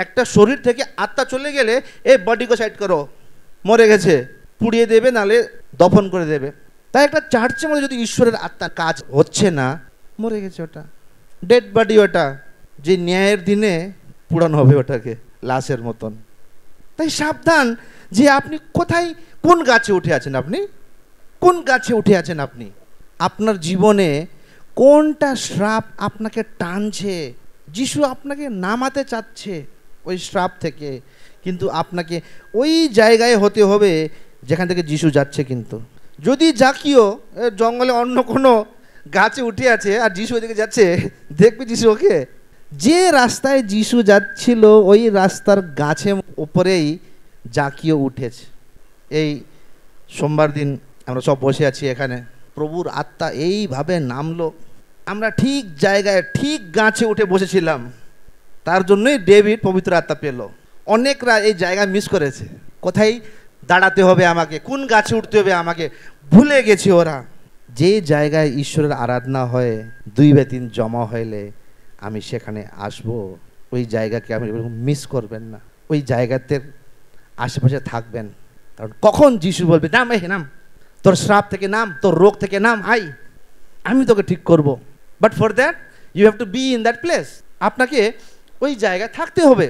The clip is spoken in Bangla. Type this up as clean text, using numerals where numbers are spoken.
একটা শরীর থেকে আত্মা চলে গেলে এই বডিকে সাইড করো, মরে গেছে, পুড়িয়ে দেবে, নালে দফন করে দেবে। তাই একটা চার্চের মধ্যে যদি ঈশ্বরের আত্মা কাজ হচ্ছে না, মরে গেছে, ওটা ডেড বডি, ওটা যে ন্যায়ের দিনে পুরানো হবে ওটাকে লাশের মতন। তাই সাবধান যে আপনি কোথায়, কোন গাছে উঠে আছেন, আপনি কোন গাছে উঠে আছেন, আপনি আপনার জীবনে কোনটা শ্রাপ আপনাকে টানছে। যিশু আপনাকে নামাতে চাচ্ছে ওই শ্রাপ থেকে, কিন্তু আপনাকে ওই জায়গায় হতে হবে যেখান থেকে যিশু যাচ্ছে। কিন্তু যদি জাকিও জঙ্গলে অন্য কোনো গাছে উঠে আছে আর যিশু ওইদিকে যাচ্ছে, দেখবে যিশু ওকে, যে রাস্তায় যিশু যাচ্ছিল ওই রাস্তার গাছের উপরেই জাকিও উঠেছে। এই সোমবার দিন আমরা সব বসে আছি এখানে, প্রভুর আত্মা এইভাবে নামলো, আমরা ঠিক জায়গায় ঠিক গাছে উঠে বসেছিলাম। তার জন্যই ডেভিড পবিত্র আত্মা পেল। অনেকরা এই জায়গা মিস করেছে, কোথায় দাঁড়াতে হবে আমাকে, কোন গাছে উঠতে হবে আমাকে ভুলে গেছে ওরা। যে জায়গায় ঈশ্বরের আরাধনা হয়, 2 বা 3 জমা হইলে আমি সেখানে আসব, ওই জায়গাকে আমি মিস করবেন না, ওই জায়গাতে আশেপাশে থাকবেন। কারণ কখন যিশু বলবে নাম, এই নাম, তোর শ্রাপ থেকে নাম, তোর রোগ থেকে নাম, আই আমি তোকে ঠিক করব। But for that you have to be in that place. আপনাকে ওই জায়গায় থাকতে হবে।